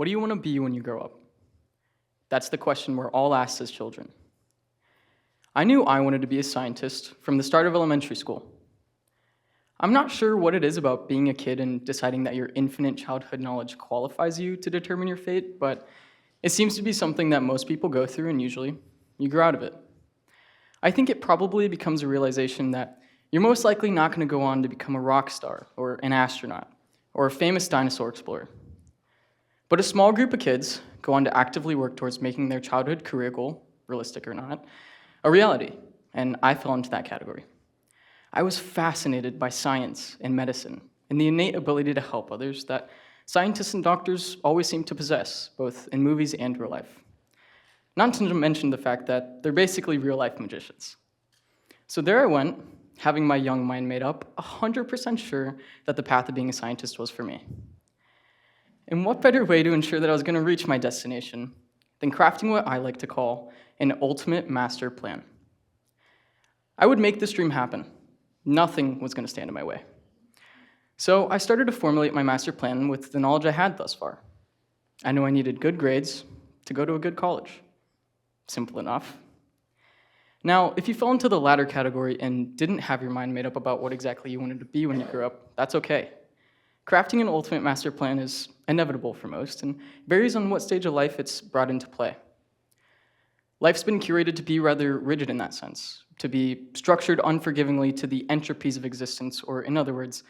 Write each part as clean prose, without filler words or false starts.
What do you want to be when you grow up? That's the question we're all asked as children. I knew I wanted to be a scientist from the start of elementary school. I'm not sure what it is about being a kid and deciding that your infinite childhood knowledge qualifies you to determine your fate, but it seems to be something that most people go through, and usually you grow out of it. I think it probably becomes a realization that you're most likely not going to go on to become a rock star or an astronaut or a famous dinosaur explorer. But a small group of kids go on to actively work towards making their childhood career goal, realistic or not, a reality, and I fell into that category. I was fascinated by science and medicine and the innate ability to help others that scientists and doctors always seem to possess, both in movies and real life. Not to mention the fact that they're basically real-life magicians. So there I went, having my young mind made up, 100% sure that the path of being a scientist was for me. And what better way to ensure that I was going to reach my destination than crafting what I like to call an ultimate master plan? I would make this dream happen. Nothing was going to stand in my way. So I started to formulate my master plan with the knowledge I had thus far. I knew I needed good grades to go to a good college. Simple enough. Now, if you fell into the latter category and didn't have your mind made up about what exactly you wanted to be when you grew up, that's okay. Crafting an ultimate master plan is inevitable for most and varies on what stage of life it's brought into play. Life's been curated to be rather rigid in that sense, to be structured unforgivingly to the entropies of existence, or in other words,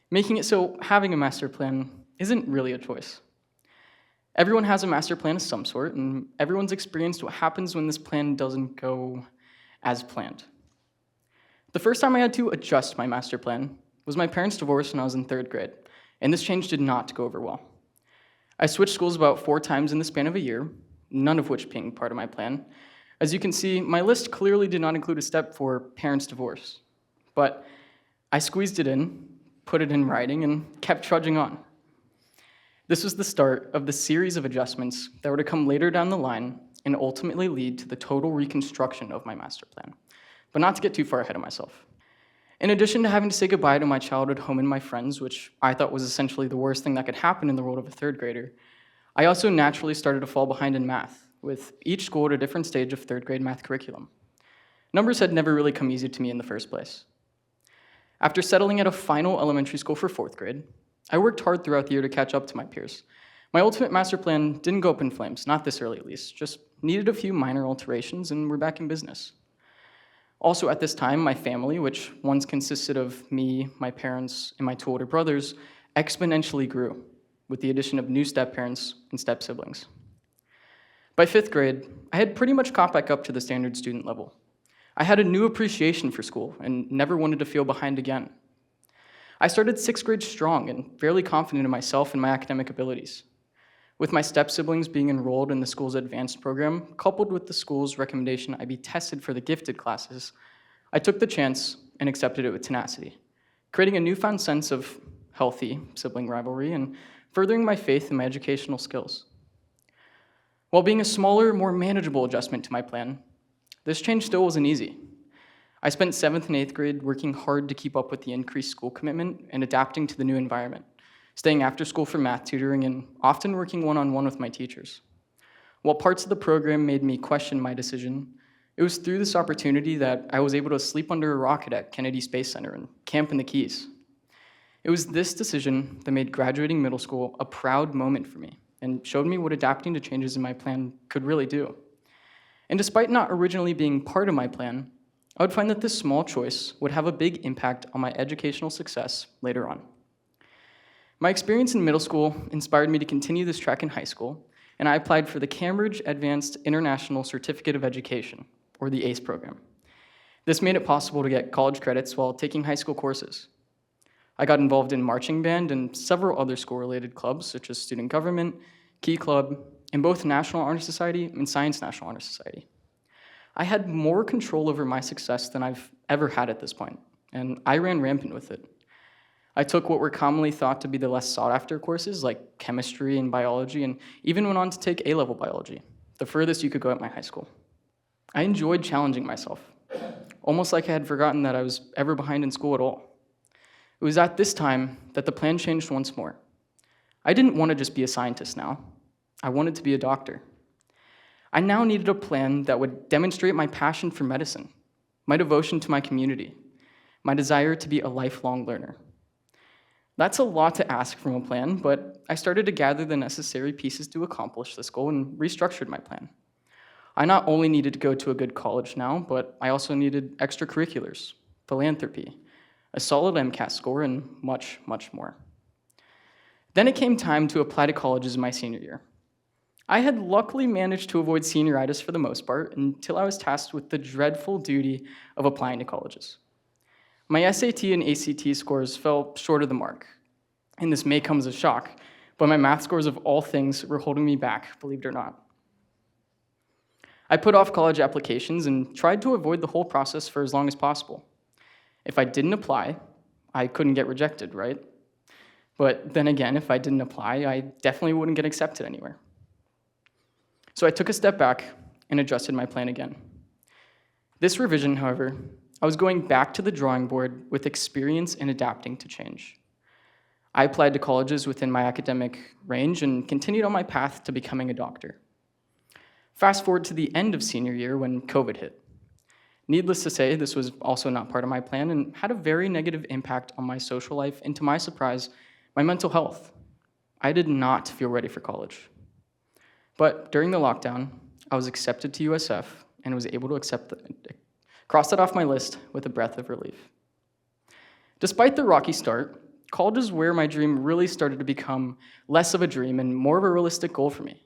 making it so having a master plan isn't really a choice. Everyone has a master plan of some sort, and everyone's experienced what happens when this plan doesn't go as planned. The first time I had to adjust my master plan was my parents' divorce when I was in 3rd grade, and this change did not go over well. I switched schools about 4 times in the span of a year, none of which being part of my plan. As you can see, my list clearly did not include a step for parents' divorce, but I squeezed it in, put it in writing, and kept trudging on. This was the start of the series of adjustments that were to come later down the line and ultimately lead to the total reconstruction of my master plan, but not to get too far ahead of myself. In addition to having to say goodbye to my childhood home and my friends, which I thought was essentially the worst thing that could happen in the world of a 3rd grader, I also naturally started to fall behind in math, with each school at a different stage of 3rd grade math curriculum. Numbers had never really come easy to me in the first place. After settling at a final elementary school for 4th grade, I worked hard throughout the year to catch up to my peers. My ultimate master plan didn't go up in flames, not this early at least, just needed a few minor alterations and we're back in business. Also at this time, my family, which once consisted of me, my parents, and my 2 older brothers, exponentially grew with the addition of new step-parents and step-siblings. By 5th grade, I had pretty much caught back up to the standard student level. I had a new appreciation for school and never wanted to feel behind again. I started 6th grade strong and fairly confident in myself and my academic abilities. With my step-siblings being enrolled in the school's advanced program, coupled with the school's recommendation I be tested for the gifted classes, I took the chance and accepted it with tenacity, creating a newfound sense of healthy sibling rivalry and furthering my faith in my educational skills. While being a smaller, more manageable adjustment to my plan, this change still wasn't easy. I spent 7th and 8th grade working hard to keep up with the increased school commitment and adapting to the new environment, staying after school for math tutoring and often working one-on-one with my teachers. While parts of the program made me question my decision, it was through this opportunity that I was able to sleep under a rocket at Kennedy Space Center and camp in the Keys. It was this decision that made graduating middle school a proud moment for me and showed me what adapting to changes in my plan could really do. And despite not originally being part of my plan, I would find that this small choice would have a big impact on my educational success later on. My experience in middle school inspired me to continue this track in high school, and I applied for the Cambridge Advanced International Certificate of Education, or the ACE program. This made it possible to get college credits while taking high school courses. I got involved in marching band and several other school-related clubs, such as Student Government, Key Club, and both National Honor Society and Science National Honor Society. I had more control over my success than I've ever had at this point, and I ran rampant with it. I took what were commonly thought to be the less sought-after courses, like chemistry and biology, and even went on to take A-level biology, the furthest you could go at my high school. I enjoyed challenging myself, almost like I had forgotten that I was ever behind in school at all. It was at this time that the plan changed once more. I didn't want to just be a scientist now. I wanted to be a doctor. I now needed a plan that would demonstrate my passion for medicine, my devotion to my community, my desire to be a lifelong learner. That's a lot to ask from a plan, but I started to gather the necessary pieces to accomplish this goal and restructured my plan. I not only needed to go to a good college now, but I also needed extracurriculars, philanthropy, a solid MCAT score, and much, much more. Then it came time to apply to colleges in my senior year. I had luckily managed to avoid senioritis for the most part until I was tasked with the dreadful duty of applying to colleges. My SAT and ACT scores fell short of the mark, and this may come as a shock, but my math scores of all things were holding me back, believe it or not. I put off college applications and tried to avoid the whole process for as long as possible. If I didn't apply, I couldn't get rejected, right? But then again, if I didn't apply, I definitely wouldn't get accepted anywhere. So I took a step back and adjusted my plan again. This revision, however, I was going back to the drawing board with experience in adapting to change. I applied to colleges within my academic range and continued on my path to becoming a doctor. Fast forward to the end of senior year when COVID hit. Needless to say, this was also not part of my plan and had a very negative impact on my social life and, to my surprise, my mental health. I did not feel ready for college. But during the lockdown, I was accepted to USF and was able to cross that off my list with a breath of relief. Despite the rocky start, college is where my dream really started to become less of a dream and more of a realistic goal for me.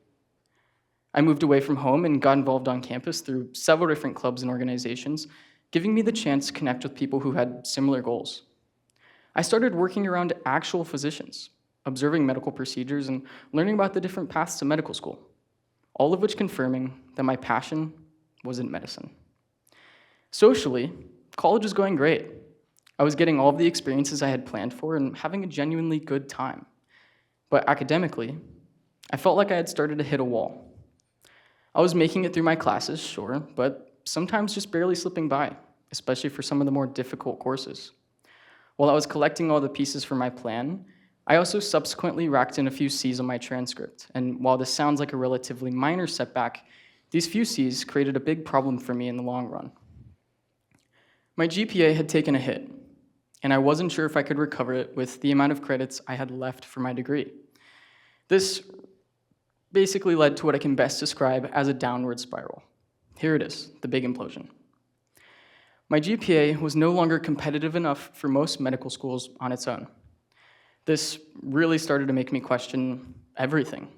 I moved away from home and got involved on campus through several different clubs and organizations, giving me the chance to connect with people who had similar goals. I started working around actual physicians, observing medical procedures, and learning about the different paths to medical school, all of which confirming that my passion was in medicine. Socially, college was going great. I was getting all of the experiences I had planned for and having a genuinely good time. But academically, I felt like I had started to hit a wall. I was making it through my classes, sure, but sometimes just barely slipping by, especially for some of the more difficult courses. While I was collecting all the pieces for my plan, I also subsequently racked in a few C's on my transcript, and while this sounds like a relatively minor setback, these few C's created a big problem for me in the long run. My GPA had taken a hit, and I wasn't sure if I could recover it with the amount of credits I had left for my degree. This basically led to what I can best describe as a downward spiral. Here it is, the big implosion. My GPA was no longer competitive enough for most medical schools on its own. This really started to make me question everything.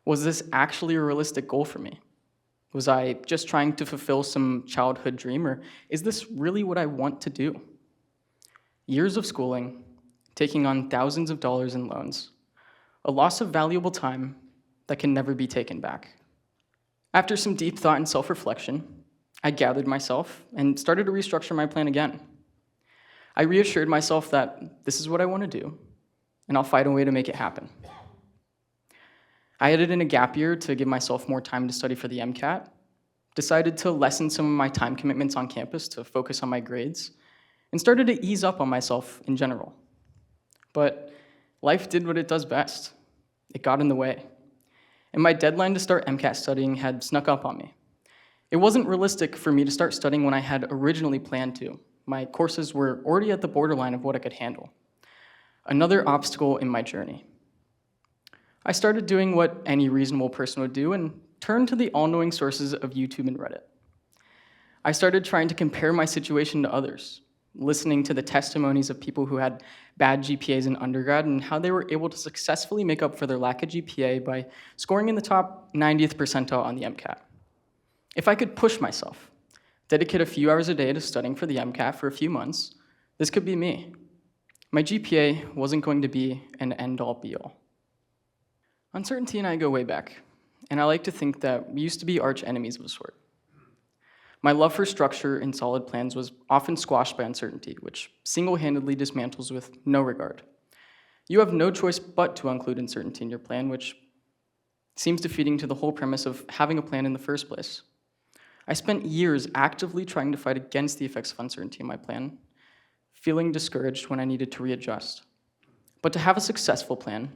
Was this actually a realistic goal for me? Was I just trying to fulfill some childhood dream, or is this really what I want to do? Years of schooling, taking on thousands of dollars in loans, a loss of valuable time that can never be taken back. After some deep thought and self-reflection, I gathered myself and started to restructure my plan again. I reassured myself that this is what I want to do, and I'll find a way to make it happen. I added in a gap year to give myself more time to study for the MCAT, decided to lessen some of my time commitments on campus to focus on my grades, and started to ease up on myself in general. But life did what it does best. It got in the way. And my deadline to start MCAT studying had snuck up on me. It wasn't realistic for me to start studying when I had originally planned to. My courses were already at the borderline of what I could handle. Another obstacle in my journey. I started doing what any reasonable person would do and turned to the all-knowing sources of YouTube and Reddit. I started trying to compare my situation to others, listening to the testimonies of people who had bad GPAs in undergrad and how they were able to successfully make up for their lack of GPA by scoring in the top 90th percentile on the MCAT. If I could push myself, dedicate a few hours a day to studying for the MCAT for a few months, this could be me. My GPA wasn't going to be an end-all be-all. Uncertainty and I go way back, and I like to think that we used to be arch enemies of a sort. My love for structure and solid plans was often squashed by uncertainty, which single-handedly dismantles with no regard. You have no choice but to include uncertainty in your plan, which seems defeating to the whole premise of having a plan in the first place. I spent years actively trying to fight against the effects of uncertainty in my plan, feeling discouraged when I needed to readjust. But to have a successful plan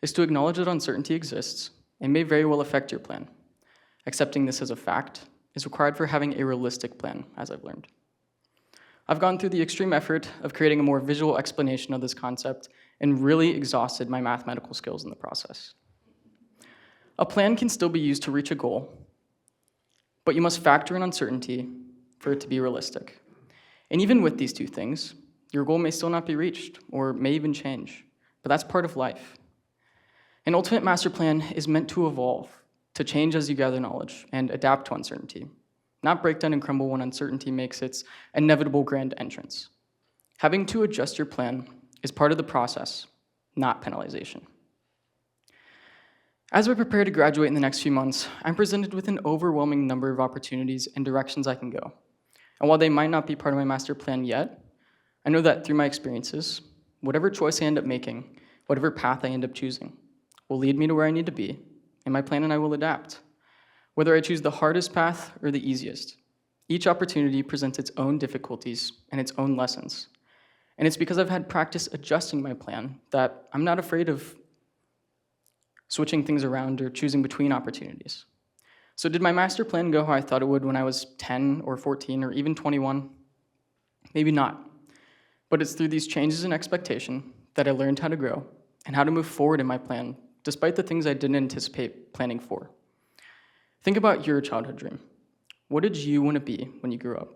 is to acknowledge that uncertainty exists, and may very well affect your plan. Accepting this as a fact is required for having a realistic plan, as I've learned. I've gone through the extreme effort of creating a more visual explanation of this concept and really exhausted my mathematical skills in the process. A plan can still be used to reach a goal, but you must factor in uncertainty for it to be realistic. And even with these two things, your goal may still not be reached or may even change, but that's part of life. An ultimate master plan is meant to evolve, to change as you gather knowledge and adapt to uncertainty, not break down and crumble when uncertainty makes its inevitable grand entrance. Having to adjust your plan is part of the process, not penalization. As I prepare to graduate in the next few months, I'm presented with an overwhelming number of opportunities and directions I can go. And while they might not be part of my master plan yet, I know that through my experiences, whatever choice I end up making, whatever path I end up choosing, will lead me to where I need to be, and my plan and I will adapt. Whether I choose the hardest path or the easiest, each opportunity presents its own difficulties and its own lessons. And it's because I've had practice adjusting my plan that I'm not afraid of switching things around or choosing between opportunities. So did my master plan go how I thought it would when I was 10 or 14 or even 21? Maybe not. But it's through these changes in expectation that I learned how to grow and how to move forward in my plan, despite the things I didn't anticipate planning for. Think about your childhood dream. What did you want to be when you grew up?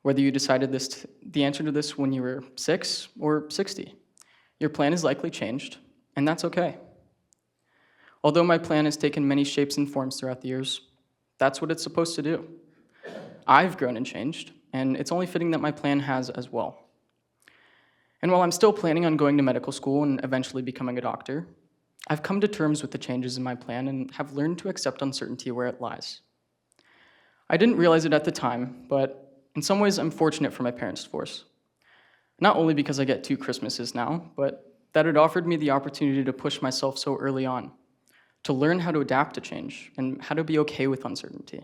Whether you decided the answer to this when you were 6 or 60, your plan has likely changed, and that's okay. Although my plan has taken many shapes and forms throughout the years, that's what it's supposed to do. I've grown and changed, and it's only fitting that my plan has as well. And while I'm still planning on going to medical school and eventually becoming a doctor, I've come to terms with the changes in my plan and have learned to accept uncertainty where it lies. I didn't realize it at the time, but in some ways I'm fortunate for my parents' divorce. Not only because I get 2 Christmases now, but that it offered me the opportunity to push myself so early on, to learn how to adapt to change and how to be okay with uncertainty.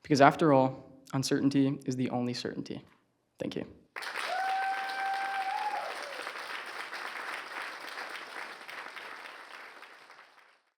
Because after all, uncertainty is the only certainty. Thank you.